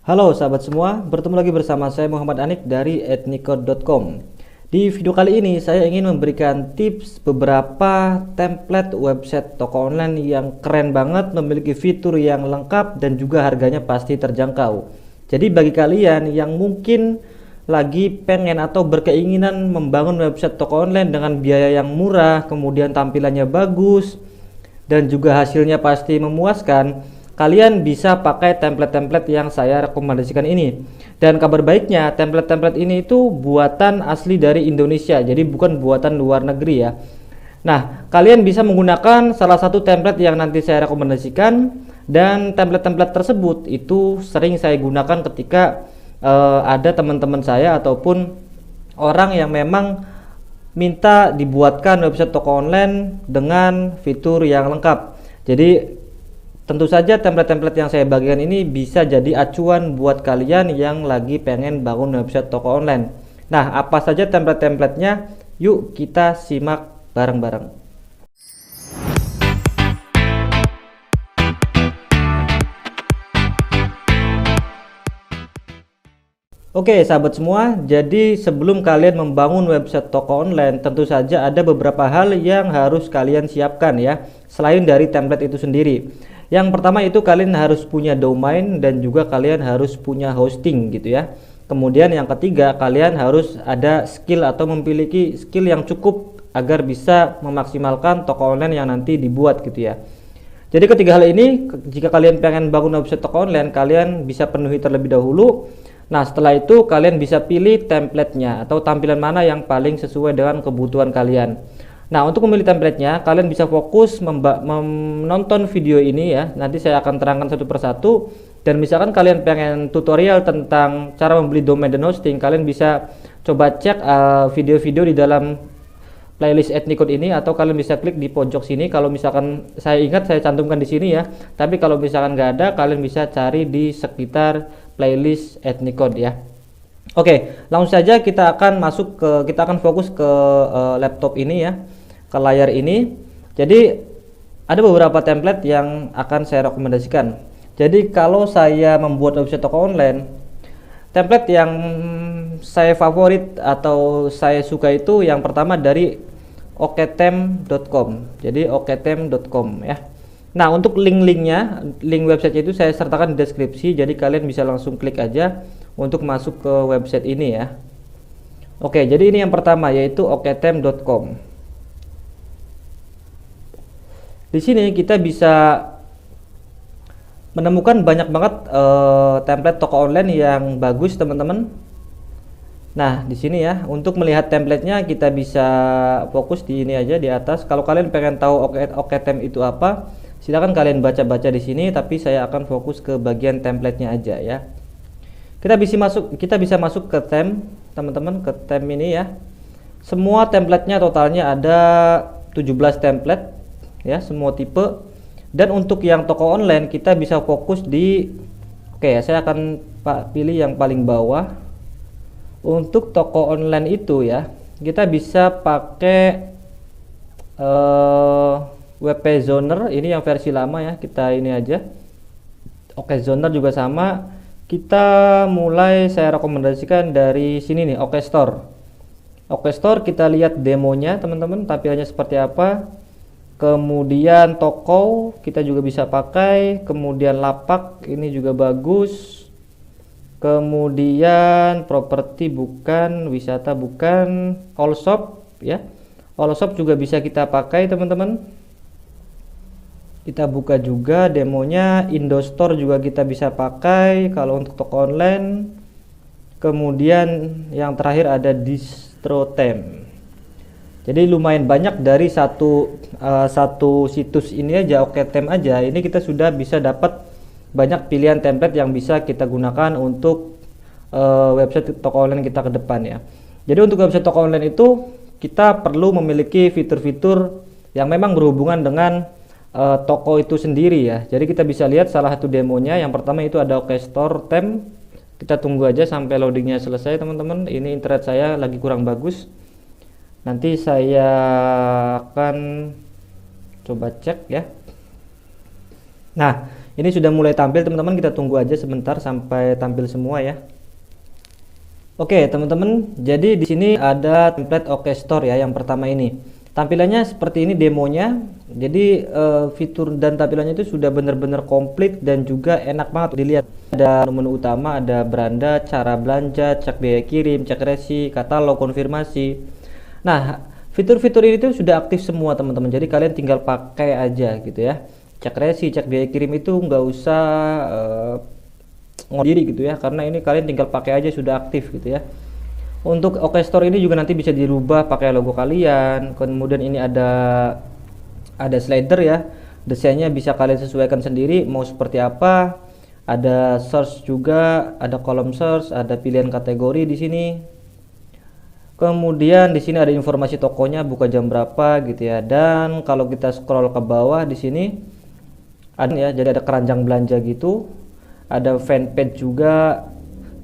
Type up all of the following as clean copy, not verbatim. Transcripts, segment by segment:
Halo sahabat semua, bertemu lagi bersama saya Muhammad Anik dari etnicode.com. Di video kali ini saya ingin memberikan tips beberapa template website toko online yang keren banget, memiliki fitur yang lengkap dan juga harganya pasti terjangkau. Jadi bagi kalian yang mungkin lagi pengen atau berkeinginan membangun website toko online dengan biaya yang murah, kemudian tampilannya bagus dan juga hasilnya pasti memuaskan, kalian bisa pakai template-template yang saya rekomendasikan ini. Dan kabar baiknya, template-template ini itu buatan asli dari Indonesia, jadi bukan buatan luar negeri ya. Nah, kalian bisa menggunakan salah satu template yang nanti saya rekomendasikan, dan template-template tersebut itu sering saya gunakan ketika ada teman-teman saya ataupun orang yang memang minta dibuatkan website toko online dengan fitur yang lengkap. Jadi tentu saja template-template yang saya bagikan ini bisa jadi acuan buat kalian yang lagi pengen bangun website toko online. Nah, apa saja template-templatenya? Yuk kita simak bareng-bareng. Oke sahabat semua, jadi sebelum kalian membangun website toko online, tentu saja ada beberapa hal yang harus kalian siapkan ya, selain dari template itu sendiri. Yang pertama itu kalian harus punya domain dan juga kalian harus punya hosting gitu ya. Kemudian yang ketiga, kalian harus ada skill atau memiliki skill yang cukup agar bisa memaksimalkan toko online yang nanti dibuat gitu ya. Jadi ketiga hal ini, jika kalian pengen bangun website toko online, kalian bisa penuhi terlebih dahulu. Nah, setelah itu kalian bisa pilih templatenya atau tampilan mana yang paling sesuai dengan kebutuhan kalian. Nah, untuk memilih templatenya, kalian bisa fokus menonton video ini ya. Nanti saya akan terangkan satu persatu. Dan misalkan kalian pengen tutorial tentang cara membeli domain dan hosting, kalian bisa coba cek video-video di dalam playlist etnicode ini, atau kalian bisa klik di pojok sini. Kalau misalkan saya ingat saya cantumkan di sini ya. Tapi kalau misalkan nggak ada, kalian bisa cari di sekitar playlist etnicode ya. Oke, langsung saja kita akan fokus ke laptop ini ya, ke layar ini. Jadi ada beberapa template yang akan saya rekomendasikan. Jadi kalau saya membuat website toko online, template yang saya favorit atau saya suka itu yang pertama dari oktem.com. Jadi oktem.com ya. Nah, untuk link-linknya, link website itu saya sertakan di deskripsi, jadi kalian bisa langsung klik aja untuk masuk ke website ini ya. Oke, jadi ini yang pertama yaitu oktem.com. Di sini kita bisa menemukan banyak banget template toko online yang bagus, teman-teman. Nah, di sini ya, untuk melihat templatenya kita bisa fokus di ini aja di atas. Kalau kalian pengen tahu Oktem itu apa, silakan kalian baca-baca di sini, tapi saya akan fokus ke bagian templatenya aja ya. Kita bisa masuk ke theme, teman-teman, ke theme ini ya. Semua templatenya totalnya ada 17 template ya, semua tipe. Dan untuk yang toko online kita bisa fokus di saya akan pilih yang paling bawah. Untuk toko online itu ya, kita bisa pakai WP Zoner, ini yang versi lama ya, kita ini aja. Oke, Zoner juga sama. Kita mulai, saya rekomendasikan dari sini nih, Oke Store. Oke Store kita lihat demonya teman-teman, tampilannya seperti apa. Kemudian toko kita juga bisa pakai, kemudian lapak ini juga bagus. Kemudian properti bukan, wisata bukan, all shop ya. All shop juga bisa kita pakai teman-teman. Kita buka juga demonya. Indostore juga kita bisa pakai kalau untuk toko online. Kemudian yang terakhir ada DistroTem. Jadi lumayan banyak, dari satu situs ini aja, Oktem aja, ini kita sudah bisa dapat banyak pilihan template yang bisa kita gunakan untuk website toko online kita ke depan ya. Jadi untuk website toko online itu kita perlu memiliki fitur-fitur yang memang berhubungan dengan toko itu sendiri ya. Jadi kita bisa lihat salah satu demonya. Yang pertama itu ada Oke Store Theme. Kita tunggu aja sampai loadingnya selesai teman-teman. Ini internet saya lagi kurang bagus. Nanti saya akan coba cek ya. Nah, Ini sudah mulai tampil teman-teman, kita tunggu aja sebentar sampai tampil semua ya. Oke teman-teman, jadi di sini ada template OK Store ya, yang pertama ini. Tampilannya seperti ini demonya. Jadi fitur dan tampilannya itu sudah benar-benar komplit dan juga enak banget dilihat. Ada menu utama, ada beranda, cara belanja, cek biaya kirim, cek resi, katalog, konfirmasi. Nah, fitur-fitur ini tuh sudah aktif semua teman-teman. Jadi kalian tinggal pakai aja gitu ya. Cek resi, cek biaya kirim itu nggak usah ngondiri gitu ya, karena ini kalian tinggal pakai aja sudah aktif gitu ya. Untuk OK Store ini juga nanti bisa dirubah pakai logo kalian. Kemudian ini ada slider ya, desainnya bisa kalian sesuaikan sendiri mau seperti apa. Ada search juga, ada kolom search, ada pilihan kategori di sini. Kemudian di sini ada informasi tokonya, buka jam berapa gitu ya. Dan kalau kita scroll ke bawah di sini ada ya, jadi ada keranjang belanja gitu. Ada fanpage juga.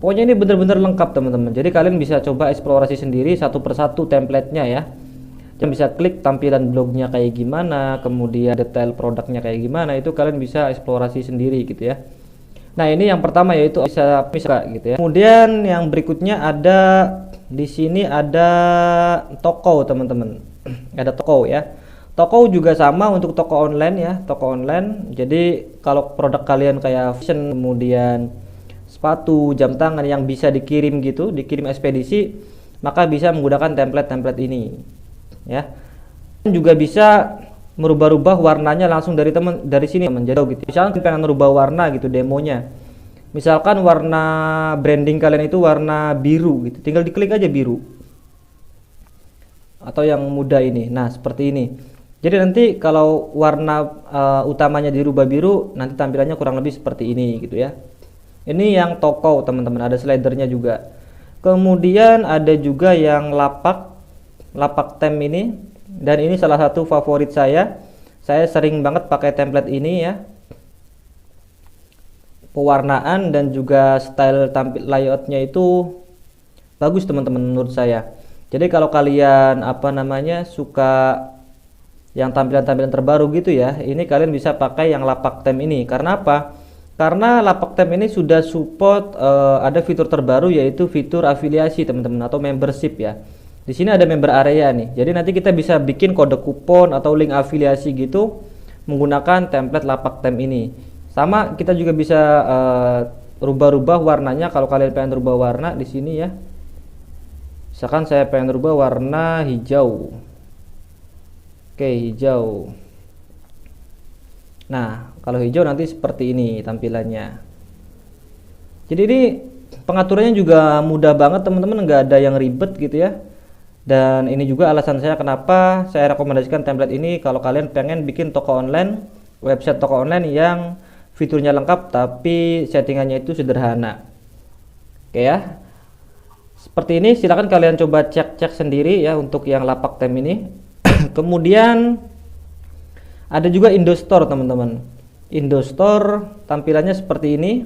Pokoknya ini benar-benar lengkap teman-teman. Jadi kalian bisa coba eksplorasi sendiri satu persatu template-nya ya. Kalian bisa klik tampilan blognya kayak gimana, kemudian detail produknya kayak gimana, itu kalian bisa eksplorasi sendiri gitu ya. Nah, ini yang pertama yaitu bisa gitu ya. Kemudian yang berikutnya ada di sini ada toko teman-teman. Ada toko ya. Toko juga sama untuk toko online ya, toko online. Jadi kalau produk kalian kayak fashion, kemudian sepatu, jam tangan yang bisa dikirim gitu, dikirim ekspedisi, maka bisa menggunakan template-template ini ya. Juga bisa merubah-rubah warnanya langsung dari sini menjadi gitu. Misalkan pengen merubah warna gitu demonya. Misalkan warna branding kalian itu warna biru gitu, tinggal diklik aja biru. Atau yang muda ini. Nah, seperti ini. Jadi nanti kalau warna utamanya dirubah biru, nanti tampilannya kurang lebih seperti ini gitu ya. Ini yang toko teman-teman, ada slidernya juga. Kemudian ada juga yang lapak tem ini, dan ini salah satu favorit saya. Saya sering banget pakai template ini ya. Pewarnaan dan juga style tampil layoutnya itu bagus teman-teman menurut saya. Jadi kalau kalian suka yang tampilan-tampilan terbaru gitu ya, ini kalian bisa pakai yang lapak tem ini. Karena apa? Karena lapak tem ini sudah support ada fitur terbaru yaitu fitur afiliasi teman-teman, atau membership ya. Di sini ada member area nih. Jadi nanti kita bisa bikin kode kupon atau link afiliasi gitu menggunakan template lapak tem ini. Sama kita juga bisa rubah-rubah warnanya kalau kalian pengen rubah warna di sini ya. Misalkan saya pengen rubah warna hijau. Oke, hijau. Nah, kalau hijau nanti seperti ini tampilannya. Jadi ini pengaturannya juga mudah banget teman-teman, nggak ada yang ribet gitu ya. Dan ini juga alasan saya kenapa saya rekomendasikan template ini kalau kalian pengen bikin toko online, website toko online yang fiturnya lengkap tapi settingannya itu sederhana. Oke ya. Seperti ini, silahkan kalian coba cek sendiri ya untuk yang lapak tem ini. Kemudian ada juga Indostore teman-teman. Indostore tampilannya seperti ini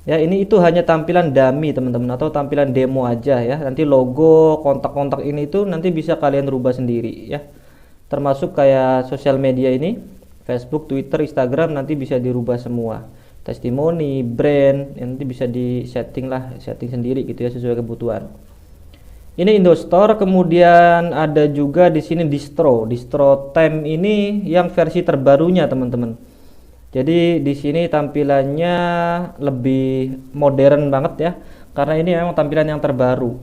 ya. Ini itu hanya tampilan dummy teman-teman, atau tampilan demo aja ya. Nanti logo, kontak-kontak ini itu nanti bisa kalian rubah sendiri ya. Termasuk kayak sosial media ini, Facebook, Twitter, Instagram, nanti bisa dirubah semua. Testimoni, brand, nanti bisa di setting sendiri gitu ya, sesuai kebutuhan. Ini Indostore. Kemudian ada juga di sini distro tem ini yang versi terbarunya teman-teman. Jadi di sini tampilannya lebih modern banget ya, karena ini memang tampilan yang terbaru.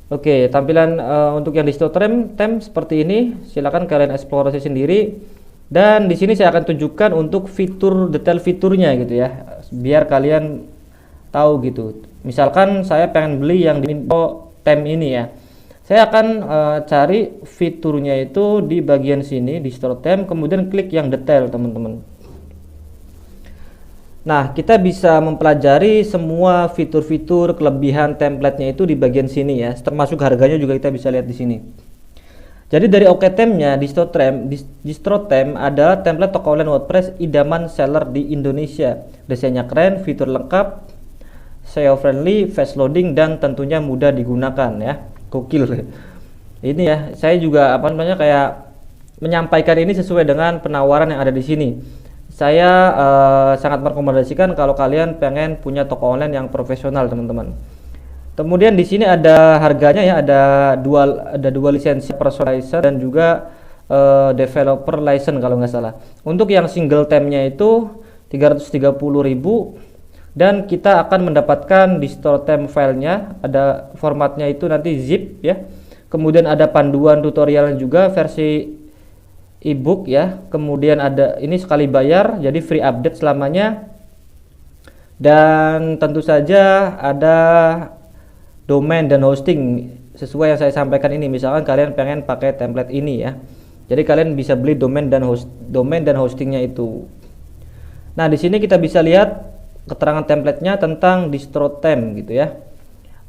Oke, tampilan untuk yang distro tem seperti ini. Silakan kalian eksplorasi sendiri. Dan di sini saya akan tunjukkan untuk detail fiturnya gitu ya, biar kalian tahu gitu. Misalkan saya pengen beli yang di info tem ini ya, saya akan cari fiturnya itu di bagian sini di store tem, kemudian klik yang detail teman-teman. Nah, kita bisa mempelajari semua fitur-fitur kelebihan template-nya itu di bagian sini ya, termasuk harganya juga kita bisa lihat di sini. Jadi dari OK Tem-nya distro tem ada template toko online WordPress idaman seller di Indonesia. Desainnya keren, fitur lengkap, SEO friendly, fast loading, dan tentunya mudah digunakan ya. Gokil. Ini ya, saya juga kayak menyampaikan ini sesuai dengan penawaran yang ada di sini. saya sangat merekomendasikan kalau kalian pengen punya toko online yang profesional, teman-teman. Kemudian di sini ada harganya ya, ada dua lisensi personalizer dan juga developer license kalau nggak salah. Untuk yang single theme-nya itu 330.000 dan kita akan mendapatkan di store theme filenya, ada formatnya itu nanti zip ya. Kemudian ada panduan tutorial juga versi ebook ya. Kemudian ada ini sekali bayar jadi free update selamanya. Dan tentu saja ada domain dan hosting sesuai yang saya sampaikan ini. Misalkan kalian pengen pakai template ini ya. Jadi kalian bisa beli domain dan hostingnya itu. Nah, di sini kita bisa lihat keterangan templatenya tentang distro theme gitu ya.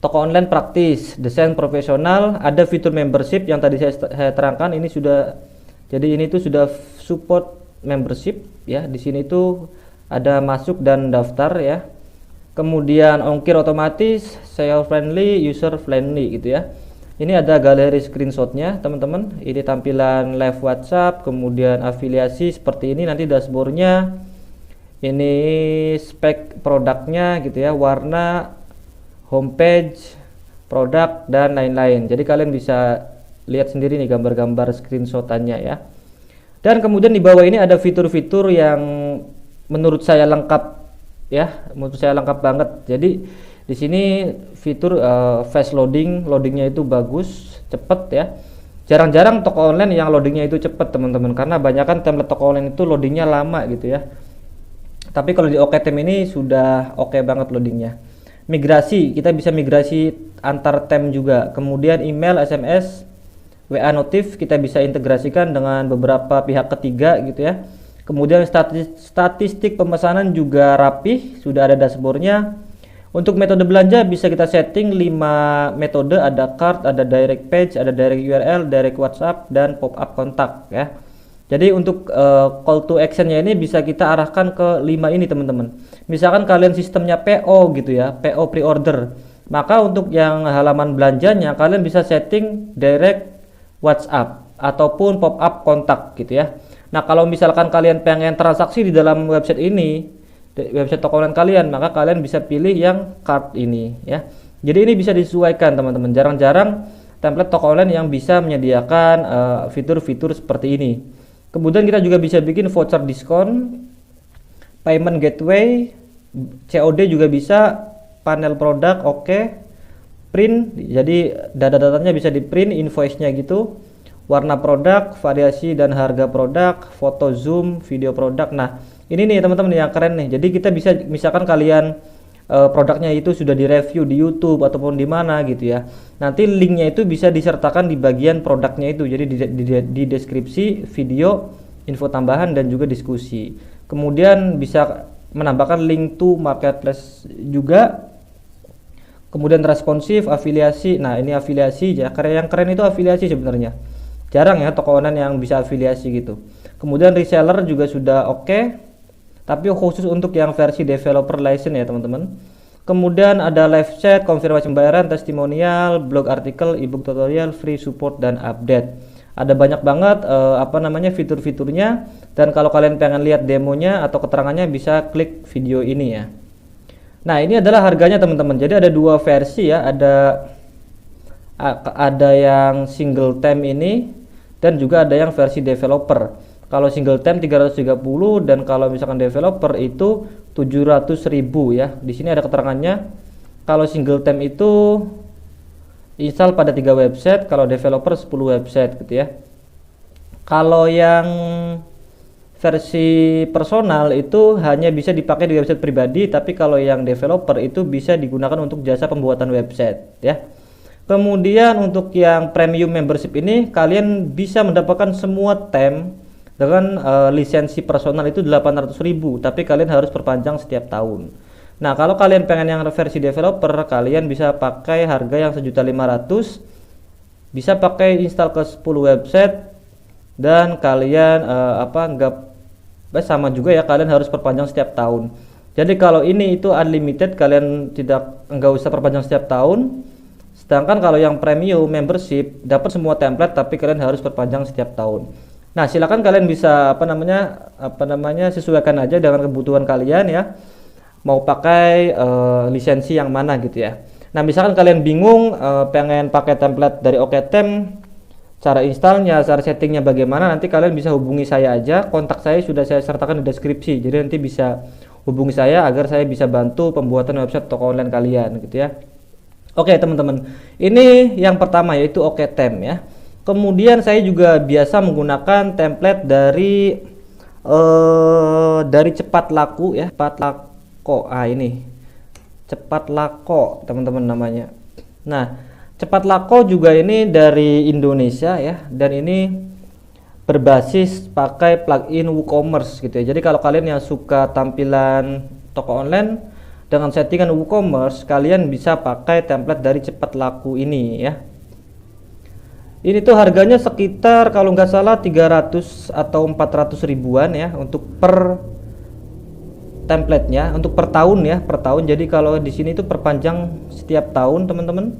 Toko online praktis, desain profesional, ada fitur membership yang tadi saya terangkan. Ini sudah, jadi ini tuh sudah support membership ya. Di sini tuh ada masuk dan daftar ya. Kemudian ongkir otomatis, SEO friendly, user friendly gitu ya. Ini ada galeri screenshotnya teman-teman. Ini tampilan live WhatsApp, kemudian afiliasi seperti ini, nanti dashboardnya. Ini spek produknya gitu ya, warna, homepage, produk, dan lain-lain. Jadi kalian bisa lihat sendiri nih gambar-gambar screenshotannya ya. Dan kemudian di bawah ini ada fitur-fitur yang menurut saya lengkap ya, menurut saya lengkap banget. Jadi di sini fitur fast loadingnya itu bagus, cepet ya. Jarang-jarang toko online yang loadingnya itu cepet teman-teman, karena banyak kan template toko online itu loadingnya lama gitu ya. Tapi kalau di OKTem ini sudah oke banget loadingnya. Migrasi, kita bisa migrasi antar tem juga. Kemudian email, SMS, WA notif kita bisa integrasikan dengan beberapa pihak ketiga gitu ya. Kemudian statistik pemesanan juga rapih, sudah ada dashboardnya. Untuk metode belanja bisa kita setting 5 metode, ada cart, ada direct page, ada direct URL, direct WhatsApp, dan pop-up kontak ya. Jadi untuk call to actionnya ini bisa kita arahkan ke 5 ini teman-teman. Misalkan kalian sistemnya PO gitu ya, PO pre-order, maka untuk yang halaman belanjanya kalian bisa setting direct WhatsApp ataupun pop-up kontak gitu ya. Nah, kalau misalkan kalian pengen transaksi di dalam website ini, website toko online kalian, maka kalian bisa pilih yang cart ini ya. Jadi ini bisa disesuaikan teman-teman. Jarang-jarang template toko online yang bisa menyediakan fitur-fitur seperti ini. Kemudian kita juga bisa bikin voucher diskon, payment gateway, COD juga bisa, panel produk oke, print, jadi data-datanya bisa di print, invoice-nya gitu, warna produk, variasi dan harga produk, foto zoom, video produk. Nah, ini nih teman-teman yang keren nih. Jadi kita bisa, misalkan kalian produknya itu sudah direview di YouTube ataupun di mana gitu ya, nanti linknya itu bisa disertakan di bagian produknya itu. Jadi di deskripsi video, info tambahan, dan juga diskusi. Kemudian bisa menambahkan link to marketplace juga. Kemudian responsif, afiliasi. Nah, ini afiliasi ya, yang keren itu afiliasi sebenarnya. Jarang ya toko online yang bisa afiliasi gitu. Kemudian reseller juga sudah oke. Tapi khusus untuk yang versi developer license ya teman-teman. Kemudian ada live chat, konfirmasi pembayaran, testimonial, blog artikel, ebook tutorial, free support, dan update. Ada banyak banget fitur-fiturnya. Dan kalau kalian pengen lihat demonya atau keterangannya bisa klik video ini ya. Nah, ini adalah harganya teman-teman. Jadi ada dua versi ya, ada yang single theme ini dan juga ada yang versi developer. Kalau single theme 330 dan kalau misalkan developer itu 700.000 ya. Di sini ada keterangannya. Kalau single theme itu install pada 3 website, kalau developer 10 website gitu ya. Kalau yang versi personal itu hanya bisa dipakai di website pribadi, tapi kalau yang developer itu bisa digunakan untuk jasa pembuatan website ya. Kemudian untuk yang premium membership ini kalian bisa mendapatkan semua theme dengan lisensi personal itu 800.000, tapi kalian harus perpanjang setiap tahun. Nah, kalau kalian pengen yang versi developer, kalian bisa pakai harga yang 1.500.000, bisa pakai install ke 10 website, dan kalian sama juga ya, kalian harus perpanjang setiap tahun. Jadi kalau ini itu unlimited, kalian nggak usah perpanjang setiap tahun. Sedangkan kalau yang premium membership dapat semua template, tapi kalian harus perpanjang setiap tahun. Nah, silakan kalian bisa sesuaikan aja dengan kebutuhan kalian ya. Mau pakai lisensi yang mana gitu ya. Nah, misalkan kalian bingung pengen pakai template dari OKTem, cara installnya, cara settingnya bagaimana, nanti kalian bisa hubungi saya aja. Kontak saya sudah saya sertakan di deskripsi. Jadi nanti bisa hubungi saya agar saya bisa bantu pembuatan website toko online kalian gitu ya. Oke teman-teman, ini yang pertama yaitu OKTem ya. Kemudian saya juga biasa menggunakan template dari Cepat Laku ya, Cepat Lako. Ini Cepat Lako teman-teman namanya. Nah, Cepat Lako juga ini dari Indonesia ya, dan ini berbasis pakai plugin WooCommerce gitu ya. Jadi kalau kalian yang suka tampilan toko online dengan settingan WooCommerce, kalian bisa pakai template dari Cepat Laku ini ya. Ini tuh harganya sekitar kalau nggak salah 300 atau 400 ribuan ya untuk per templatenya, untuk per tahun ya, per tahun. Jadi kalau di sini tuh perpanjang setiap tahun teman-teman.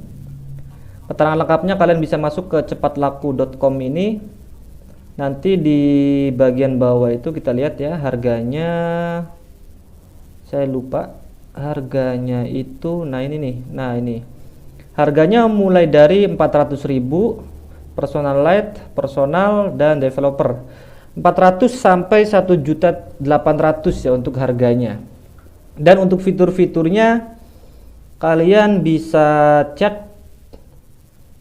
Keterangan lengkapnya kalian bisa masuk ke cepatlaku.com ini. Nanti di bagian bawah itu kita lihat ya harganya, saya lupa harganya itu. Nah ini nih, nah ini harganya mulai dari 400.000 personal light, personal dan developer. 400 sampai 1.800.000 ya untuk harganya. Dan untuk fitur-fiturnya kalian bisa cek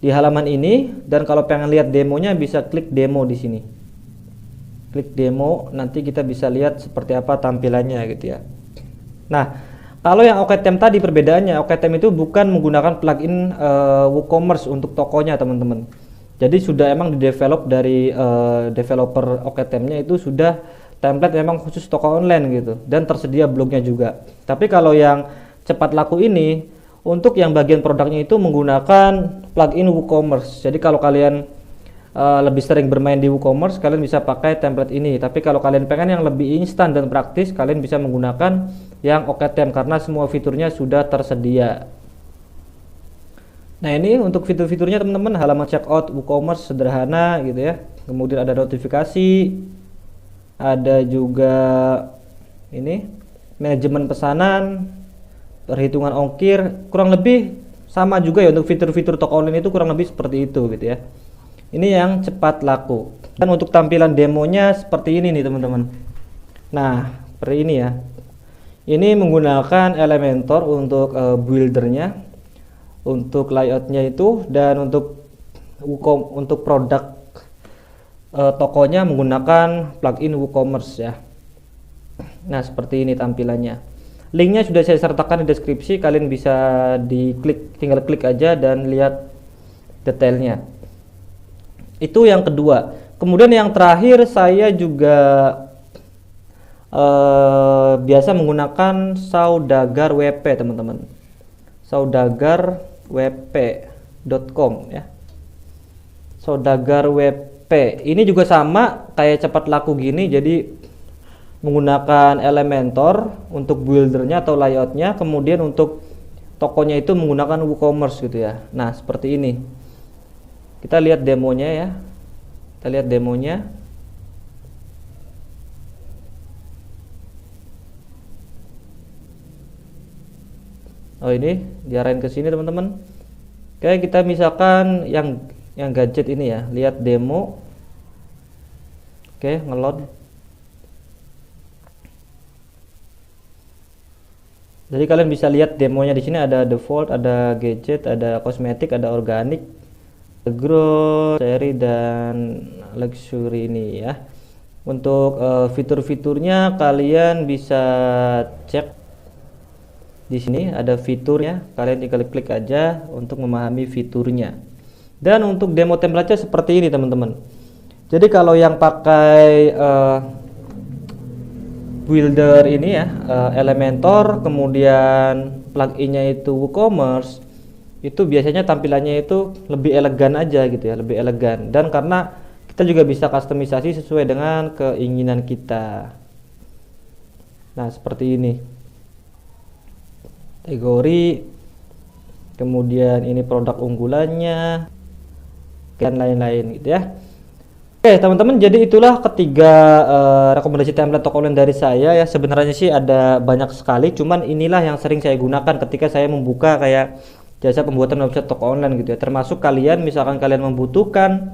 di halaman ini, dan kalau pengen lihat demonya bisa klik demo di sini. Klik demo, nanti kita bisa lihat seperti apa tampilannya gitu ya. Nah, kalau yang OKTem tadi perbedaannya, OKTem itu bukan menggunakan plugin WooCommerce untuk tokonya teman-teman. Jadi sudah emang di-develop dari developer OKTem-nya itu sudah template memang khusus toko online gitu, dan tersedia blognya juga. Tapi kalau yang Cepat Laku ini untuk yang bagian produknya itu menggunakan plugin WooCommerce. Jadi kalau kalian lebih sering bermain di WooCommerce, kalian bisa pakai template ini. Tapi kalau kalian pengen yang lebih instan dan praktis, kalian bisa menggunakan yang OKTem karena semua fiturnya sudah tersedia. Nah ini untuk fitur-fiturnya teman-teman, halaman checkout WooCommerce sederhana gitu ya. Kemudian ada notifikasi, ada juga ini manajemen pesanan, perhitungan ongkir, kurang lebih sama juga ya untuk fitur-fitur toko online itu kurang lebih seperti itu gitu ya. Ini yang Cepat Laku. Dan untuk tampilan demonya seperti ini nih teman-teman. Nah seperti ini ya. Ini menggunakan Elementor untuk buildernya, untuk layoutnya itu, dan untuk produk tokonya menggunakan plugin WooCommerce ya. Nah seperti ini tampilannya. Linknya sudah saya sertakan di deskripsi, kalian bisa tinggal klik aja dan lihat detailnya. Itu yang kedua. Kemudian yang terakhir saya juga biasa menggunakan Saudagar WP teman-teman. Saudagarwp.com ya. Saudagar WP ini juga sama kayak Cepat Laku gini, jadi menggunakan Elementor untuk buildernya atau layoutnya, kemudian untuk tokonya itu menggunakan WooCommerce gitu ya. Nah seperti ini, kita lihat demonya ya, kita lihat demonya. Oh ini diarahin ke sini teman-teman. Oke, kita misalkan yang gadget ini ya, lihat demo. Oke, ngeload. Jadi kalian bisa lihat demonya di sini, ada default, ada gadget, ada kosmetik, ada organik, growth, seri, dan luxury ini ya. Untuk fitur-fiturnya kalian bisa cek di sini, ada fiturnya, kalian tinggal klik aja untuk memahami fiturnya. Dan untuk demo template-nya seperti ini teman-teman. Jadi kalau yang pakai builder ini ya, Elementor, kemudian pluginnya itu WooCommerce, itu biasanya tampilannya itu lebih elegan aja gitu ya, lebih elegan. Dan karena kita juga bisa customisasi sesuai dengan keinginan kita. Nah seperti ini, kategori, kemudian ini produk unggulannya, dan lain-lain gitu ya. Oke teman-teman, jadi itulah ketiga rekomendasi template toko online dari saya ya. Sebenarnya sih ada banyak sekali, cuman inilah yang sering saya gunakan ketika saya membuka kayak jasa pembuatan website toko online gitu ya. Termasuk kalian, misalkan kalian membutuhkan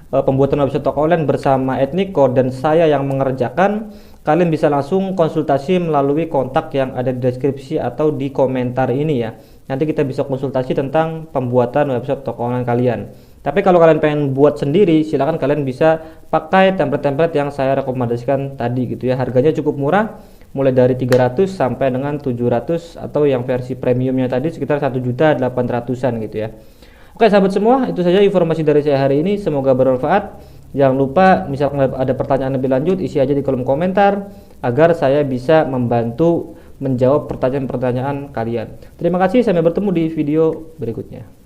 pembuatan website toko online bersama Ethnico dan saya yang mengerjakan, kalian bisa langsung konsultasi melalui kontak yang ada di deskripsi atau di komentar ini ya. Nanti kita bisa konsultasi tentang pembuatan website toko online kalian. Tapi kalau kalian pengen buat sendiri, silahkan kalian bisa pakai template-template yang saya rekomendasikan tadi gitu ya. Harganya cukup murah, mulai dari 300 sampai dengan 700, atau yang versi premiumnya tadi sekitar 1.800.000-an gitu ya. Oke sahabat semua, itu saja informasi dari saya hari ini, semoga bermanfaat. Jangan lupa misalkan ada pertanyaan lebih lanjut, isi aja di kolom komentar agar saya bisa membantu menjawab pertanyaan-pertanyaan kalian. Terima kasih, sampai bertemu di video berikutnya.